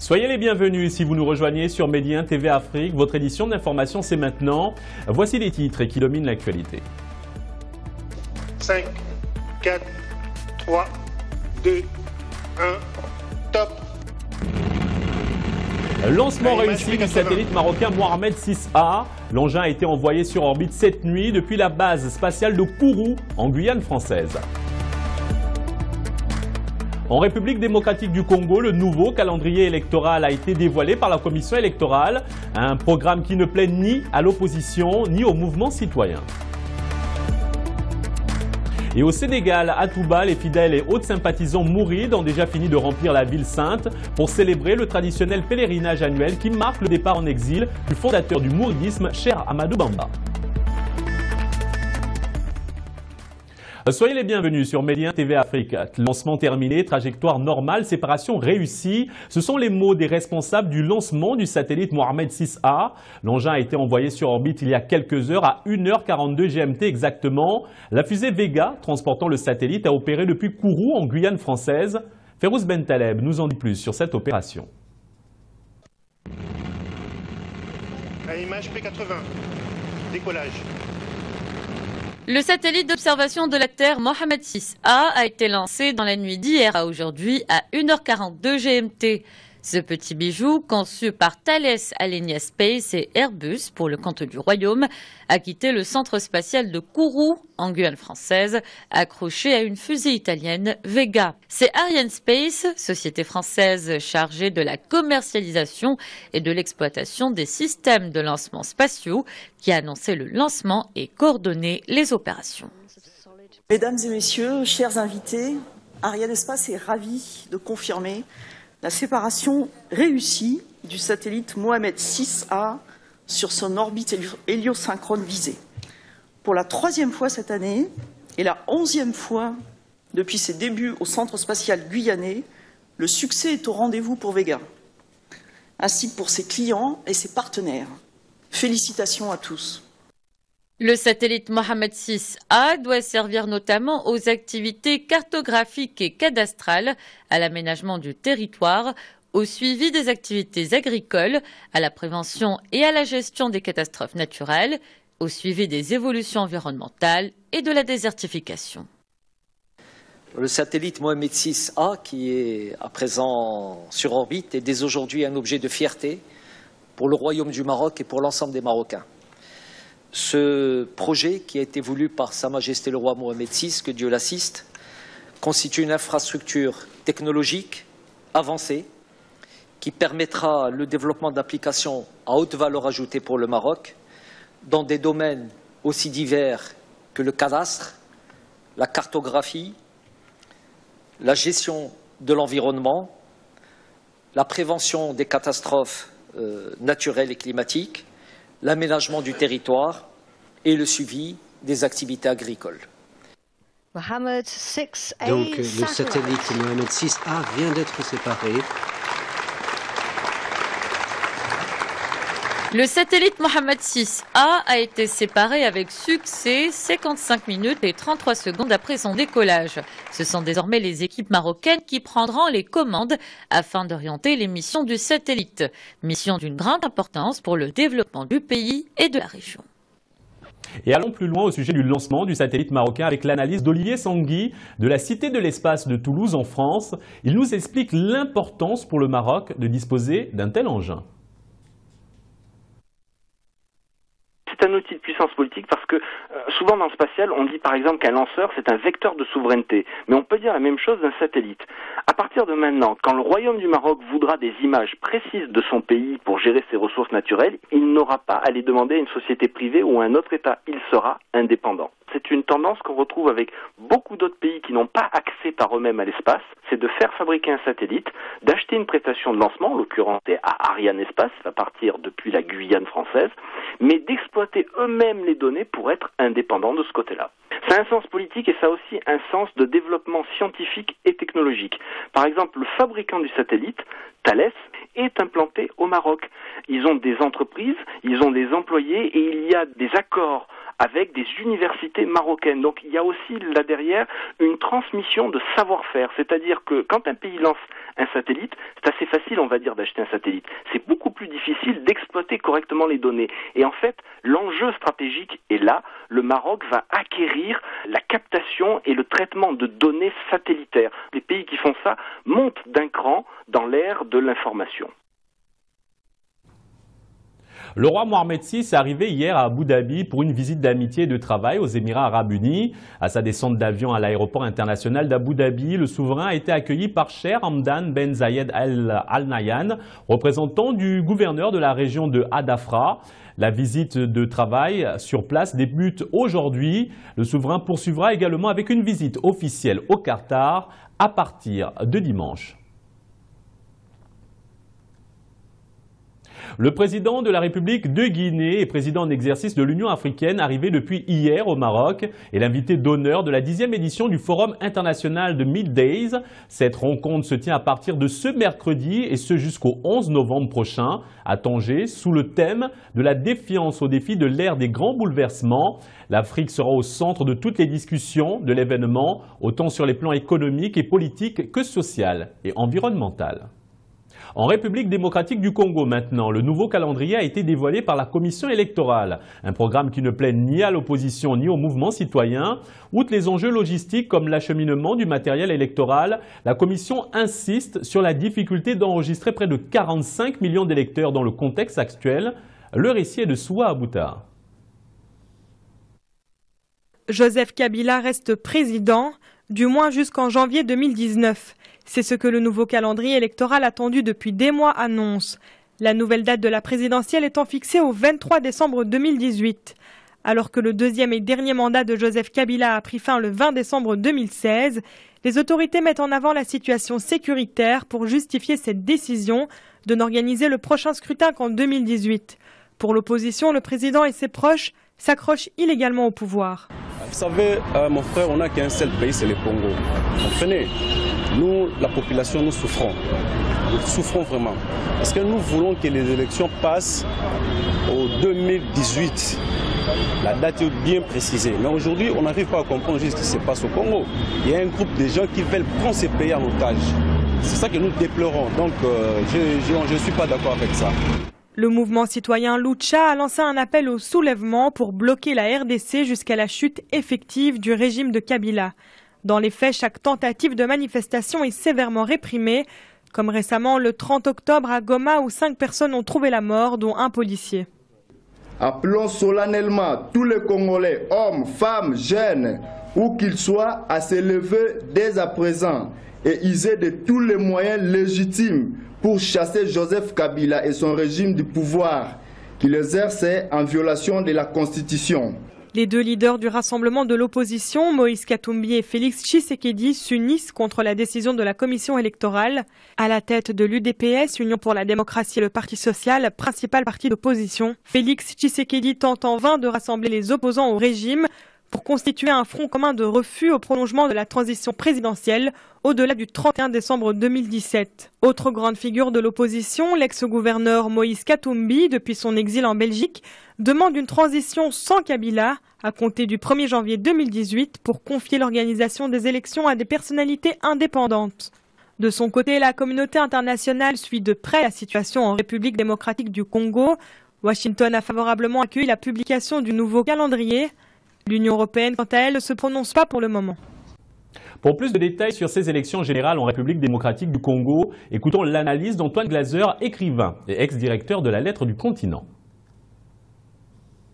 Soyez les bienvenus si vous nous rejoignez sur Média TV Afrique. Votre édition d'information, c'est maintenant. Voici les titres qui dominent l'actualité. 5, 4, 3, 2, 1, top. Lancement réussi du satellite marocain Mohamed 6A. L'engin a été envoyé sur orbite cette nuit depuis la base spatiale de Kourou, en Guyane française. En République démocratique du Congo, le nouveau calendrier électoral a été dévoilé par la commission électorale, un programme qui ne plaît ni à l'opposition ni au mouvement citoyen. Et au Sénégal, à Touba, les fidèles et autres sympathisants mourides ont déjà fini de remplir la ville sainte pour célébrer le traditionnel pèlerinage annuel qui marque le départ en exil du fondateur du mouridisme, Cheikh Ahmadou Bamba. Soyez les bienvenus sur Média TV Afrique. Lancement terminé, trajectoire normale, séparation réussie. Ce sont les mots des responsables du lancement du satellite Mohamed 6A. L'engin a été envoyé sur orbite il y a quelques heures à 1h42 GMT exactement. La fusée Vega, transportant le satellite, a opéré depuis Kourou en Guyane française. Férouz Bentaleb nous en dit plus sur cette opération. À image P80, décollage. Le satellite d'observation de la Terre Mohamed 6A a été lancé dans la nuit d'hier à aujourd'hui à 1h42 GMT. Ce petit bijou, conçu par Thales Alenia Space et Airbus pour le compte du Royaume, a quitté le centre spatial de Kourou, en Guyane française, accroché à une fusée italienne Vega. C'est Arianespace, société française chargée de la commercialisation et de l'exploitation des systèmes de lancement spatiaux, qui a annoncé le lancement et coordonné les opérations. Mesdames et messieurs, chers invités, Arianespace est ravi de confirmer la séparation réussie du satellite Mohamed 6A sur son orbite héliosynchrone visée. Pour la 3e fois cette année et la 11e fois depuis ses débuts au centre spatial guyanais, le succès est au rendez-vous pour Vega, ainsi que pour ses clients et ses partenaires. Félicitations à tous. Le satellite Mohamed 6A doit servir notamment aux activités cartographiques et cadastrales, à l'aménagement du territoire, au suivi des activités agricoles, à la prévention et à la gestion des catastrophes naturelles, au suivi des évolutions environnementales et de la désertification. Le satellite Mohamed 6A, qui est à présent sur orbite, est dès aujourd'hui un objet de fierté pour le Royaume du Maroc et pour l'ensemble des Marocains. Ce projet, qui a été voulu par Sa Majesté le Roi Mohamed VI, que Dieu l'assiste, constitue une infrastructure technologique avancée qui permettra le développement d'applications à haute valeur ajoutée pour le Maroc dans des domaines aussi divers que le cadastre, la cartographie, la gestion de l'environnement, la prévention des catastrophes naturelles et climatiques, l'aménagement du territoire et le suivi des activités agricoles. Donc le satellite Mohamed 6A vient d'être séparé. Le satellite Mohamed 6A a été séparé avec succès 55 minutes et 33 secondes après son décollage. Ce sont désormais les équipes marocaines qui prendront les commandes afin d'orienter les missions du satellite. Mission d'une grande importance pour le développement du pays et de la région. Et allons plus loin au sujet du lancement du satellite marocain avec l'analyse d'Olivier Sangui de la Cité de l'Espace de Toulouse en France. Il nous explique l'importance pour le Maroc de disposer d'un tel engin. C'est un outil de puissance politique parce que souvent dans le spatial, on dit par exemple qu'un lanceur, c'est un vecteur de souveraineté. Mais on peut dire la même chose d'un satellite. À partir de maintenant, quand le Royaume du Maroc voudra des images précises de son pays pour gérer ses ressources naturelles, il n'aura pas à les demander à une société privée ou à un autre État. Il sera indépendant. C'est une tendance qu'on retrouve avec beaucoup d'autres pays qui n'ont pas accès par eux-mêmes à l'espace. C'est de faire fabriquer un satellite, d'acheter une prestation de lancement, en l'occurrence c'est à Arianespace, à partir depuis la Guyane française, mais d'exploiter eux-mêmes les données pour être indépendants de ce côté-là. Ça a un sens politique et ça a aussi un sens de développement scientifique et technologique. Par exemple, le fabricant du satellite, Thales, est implanté au Maroc. Ils ont des entreprises, ils ont des employés et il y a des accords avec des universités marocaines. Donc il y a aussi là derrière une transmission de savoir-faire, c'est-à-dire que quand un pays lance un satellite, c'est assez facile, on va dire, d'acheter un satellite. C'est beaucoup plus difficile d'exploiter correctement les données. Et en fait, l'enjeu stratégique est là. Le Maroc va acquérir la captation et le traitement de données satellitaires. Les pays qui font ça montent d'un cran dans l'ère de l'information. Le roi Mohamed VI est arrivé hier à Abu Dhabi pour une visite d'amitié et de travail aux Émirats arabes unis. À sa descente d'avion à l'aéroport international d'Abu Dhabi, le souverain a été accueilli par Cheikh Hamdan Ben Zayed Al Nahyan, représentant du gouverneur de la région de Hadafra. La visite de travail sur place débute aujourd'hui. Le souverain poursuivra également avec une visite officielle au Qatar à partir de dimanche. Le président de la République de Guinée et président en exercice de l'Union africaine, arrivé depuis hier au Maroc, est l'invité d'honneur de la 10e édition du Forum international de Middays. Cette rencontre se tient à partir de ce mercredi et ce jusqu'au 11 novembre prochain à Tanger, sous le thème de la défiance au défi de l'ère des grands bouleversements. L'Afrique sera au centre de toutes les discussions de l'événement, autant sur les plans économiques et politiques que social et environnemental. En République démocratique du Congo maintenant, le nouveau calendrier a été dévoilé par la commission électorale. Un programme qui ne plaît ni à l'opposition ni au mouvement citoyen. Outre les enjeux logistiques comme l'acheminement du matériel électoral, la commission insiste sur la difficulté d'enregistrer près de 45 millions d'électeurs dans le contexte actuel. Le récit est de Soua Abouta. Joseph Kabila reste président, du moins jusqu'en janvier 2019. C'est ce que le nouveau calendrier électoral attendu depuis des mois annonce. La nouvelle date de la présidentielle étant fixée au 23 décembre 2018. Alors que le deuxième et dernier mandat de Joseph Kabila a pris fin le 20 décembre 2016, les autorités mettent en avant la situation sécuritaire pour justifier cette décision de n'organiser le prochain scrutin qu'en 2018. Pour l'opposition, le président et ses proches s'accrochent illégalement au pouvoir. Vous savez, mon frère, on n'a qu'un seul pays, c'est le Congo. Comprenez ? Nous, la population, nous souffrons. Nous souffrons vraiment. Parce que nous voulons que les élections passent au 2018. La date est bien précisée. Mais aujourd'hui, on n'arrive pas à comprendre juste ce qui se passe au Congo. Il y a un groupe de gens qui veulent prendre ces pays en otage. C'est ça que nous déplorons. Donc, je ne suis pas d'accord avec ça. Le mouvement citoyen Lucha a lancé un appel au soulèvement pour bloquer la RDC jusqu'à la chute effective du régime de Kabila. Dans les faits, chaque tentative de manifestation est sévèrement réprimée, comme récemment le 30 octobre à Goma où 5 personnes ont trouvé la mort, dont un policier. Appelons solennellement tous les Congolais, hommes, femmes, jeunes, où qu'ils soient, à se lever dès à présent et user de tous les moyens légitimes pour chasser Joseph Kabila et son régime du pouvoir qu'il exerçait en violation de la Constitution. Les deux leaders du rassemblement de l'opposition, Moïse Katumbi et Félix Tshisekedi, s'unissent contre la décision de la commission électorale. À la tête de l'UDPS, Union pour la démocratie et le Parti social, principal parti d'opposition, Félix Tshisekedi tente en vain de rassembler les opposants au régime pour constituer un front commun de refus au prolongement de la transition présidentielle au-delà du 31 décembre 2017. Autre grande figure de l'opposition, l'ex-gouverneur Moïse Katumbi, depuis son exil en Belgique, demande une transition sans Kabila à compter du 1er janvier 2018 pour confier l'organisation des élections à des personnalités indépendantes. De son côté, la communauté internationale suit de près la situation en République démocratique du Congo. Washington a favorablement accueilli la publication du nouveau calendrier. L'Union européenne, quant à elle, ne se prononce pas pour le moment. Pour plus de détails sur ces élections générales en République démocratique du Congo, écoutons l'analyse d'Antoine Glaser, écrivain et ex-directeur de la Lettre du Continent.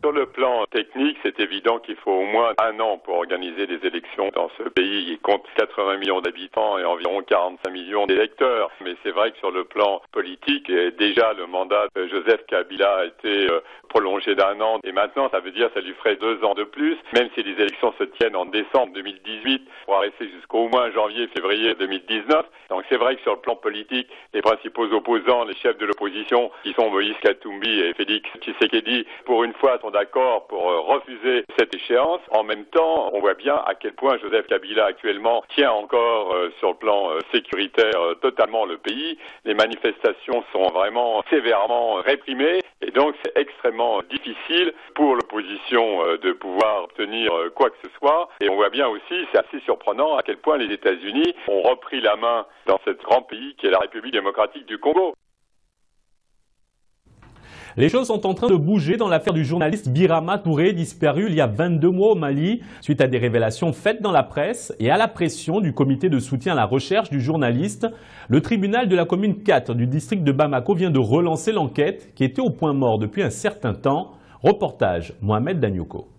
Sur le plan technique, c'est évident qu'il faut au moins 1 an pour organiser des élections dans ce pays qui compte 80 millions d'habitants et environ 45 millions d'électeurs. Mais c'est vrai que sur le plan politique, déjà le mandat de Joseph Kabila a été prolongé d'1 an. Et maintenant, ça veut dire que ça lui ferait 2 ans de plus, même si les élections se tiennent en décembre 2018, pour rester jusqu'au moins janvier-février 2019. Donc c'est vrai que sur le plan politique, les principaux opposants, les chefs de l'opposition, qui sont Moïse Katumbi et Félix Tshisekedi, pour une fois, sont d'accord pour refuser cette échéance. En même temps, on voit bien à quel point Joseph Kabila actuellement tient encore sur le plan sécuritaire totalement le pays. Les manifestations sont vraiment sévèrement réprimées et donc c'est extrêmement difficile pour l'opposition de pouvoir obtenir quoi que ce soit. Et on voit bien aussi, c'est assez surprenant à quel point les États-Unis ont repris la main dans ce grand pays qui est la République démocratique du Congo. Les choses sont en train de bouger dans l'affaire du journaliste Birama Touré, disparu il y a 22 mois au Mali, suite à des révélations faites dans la presse et à la pression du comité de soutien à la recherche du journaliste. Le tribunal de la commune 4 du district de Bamako vient de relancer l'enquête qui était au point mort depuis un certain temps. Reportage Mohamed Danyoko.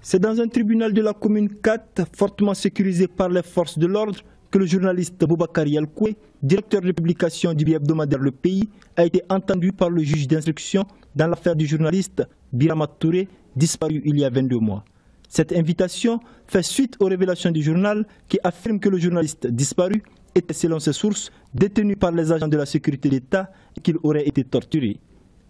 C'est dans un tribunal de la commune 4, fortement sécurisé par les forces de l'ordre, que le journaliste Boubacar Yalkoué, directeur de publication du hebdomadaire Le Pays, a été entendu par le juge d'instruction dans l'affaire du journaliste Birama Touré, disparu il y a 22 mois. Cette invitation fait suite aux révélations du journal qui affirme que le journaliste disparu était, selon ses sources, détenu par les agents de la sécurité d'État et qu'il aurait été torturé.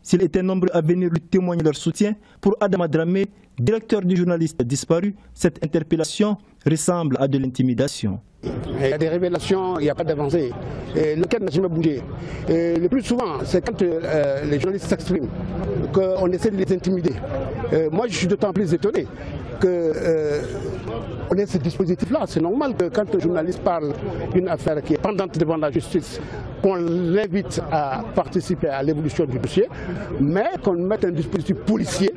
S'ils étaient nombreux à venir lui témoigner leur soutien, pour Adama Dramé, directeur du journaliste disparu, cette interpellation ressemble à de l'intimidation. Il y a des révélations, il n'y a pas d'avancée. L'enquête n'a jamais bougé. Le plus souvent, c'est quand les journalistes s'expriment qu'on essaie de les intimider. Moi, je suis d'autant plus étonné qu'on ait ce dispositif-là. C'est normal que quand un journaliste parle d'une affaire qui est pendante devant la justice, qu'on l'invite à participer à l'évolution du dossier, mais qu'on mette un dispositif policier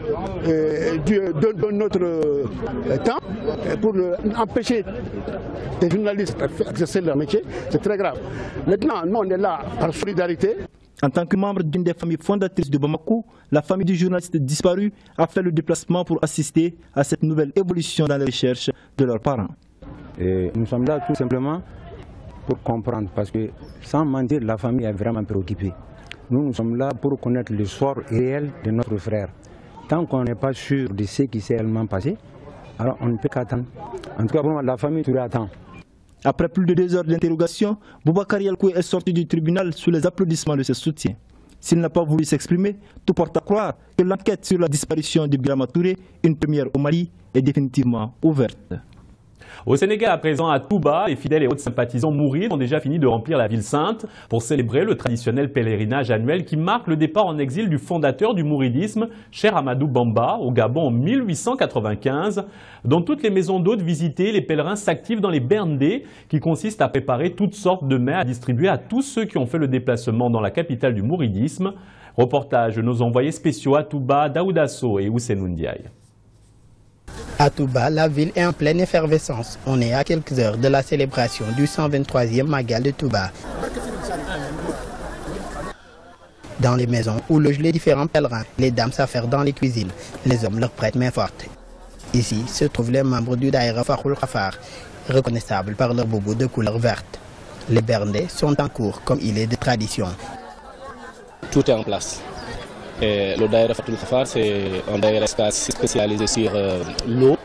d'un autre temps pour empêcher des journalistes d'exercer leur métier, c'est très grave. Maintenant, nous on est là par solidarité. En tant que membre d'une des familles fondatrices de Bamako, la famille du journaliste disparu a fait le déplacement pour assister à cette nouvelle évolution dans les recherches de leurs parents. Et nous sommes là tout simplement pour comprendre, parce que sans mentir, la famille est vraiment préoccupée. Nous sommes là pour connaître le sort réel de notre frère. Tant qu'on n'est pas sûr de ce qui s'est réellement passé, alors on ne peut qu'attendre. En tout cas, pour moi, la famille tout attend. Après plus de 2 heures d'interrogation, Boubacar Yalkoué est sorti du tribunal sous les applaudissements de ses soutiens. S'il n'a pas voulu s'exprimer, tout porte à croire que l'enquête sur la disparition de Birama Touré, une première au Mali, est définitivement ouverte. Au Sénégal, à présent, à Touba, les fidèles et autres sympathisants mourides ont déjà fini de remplir la ville sainte pour célébrer le traditionnel pèlerinage annuel qui marque le départ en exil du fondateur du mouridisme, Cheikh Ahmadou Bamba, au Gabon en 1895. Dans toutes les maisons d'hôtes visitées, les pèlerins s'activent dans les berndés qui consistent à préparer toutes sortes de mets à distribuer à tous ceux qui ont fait le déplacement dans la capitale du mouridisme. Reportage de nos envoyés spéciaux à Touba, Daouda Sow et Ousseynou Ndiaye. À Touba, la ville est en pleine effervescence. On est à quelques heures de la célébration du 123e Magal de Touba. Dans les maisons où logent les différents pèlerins, les dames s'affairent dans les cuisines, les hommes leur prêtent main forte. Ici se trouvent les membres du Daïra Fakhoul Khafar, reconnaissables par leur boubou de couleur verte. Les berndés sont en cours comme il est de tradition. Tout est en place. Et le Daïra Fakhoul Khafar, c'est un daïra spécialisé sur l'eau.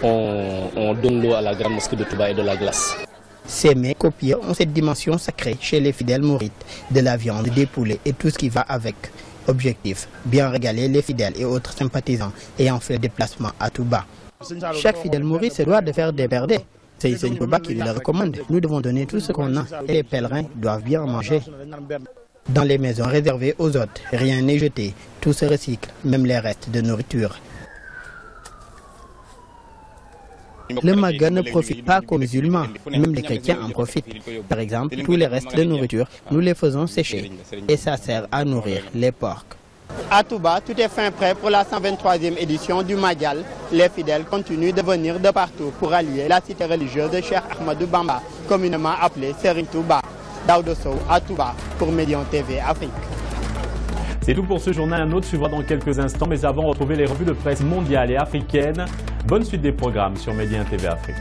On donne l'eau à la grande mosquée de Touba et de la glace. Ces mets copieux ont cette dimension sacrée chez les fidèles mourides, de la viande, des poulets et tout ce qui va avec. Objectif, bien régaler les fidèles et autres sympathisants ayant fait le déplacement à Touba. Chaque fidèle mouride se doit de faire des berdés. C'est Seigneur Touba qui le recommande. Nous devons donner tout ce qu'on a et les pèlerins doivent bien manger. Dans les maisons réservées aux hôtes, rien n'est jeté, tout se recycle, même les restes de nourriture. Le Magal ne profite pas qu'aux musulmans, même les chrétiens en profitent. Par exemple, tous les restes de nourriture, nous les faisons sécher et ça sert à nourrir les porcs. À Touba, tout est fin prêt pour la 123e édition du Magal. Les fidèles continuent de venir de partout pour allier la cité religieuse de Cheikh Ahmadou Bamba, communément appelée Serigne Touba. Daouda Sow à Touba pour Médian TV Afrique. C'est tout pour ce journal. Un autre suivra dans quelques instants, mais avant, retrouvez les revues de presse mondiales et africaines. Bonne suite des programmes sur Médian TV Afrique.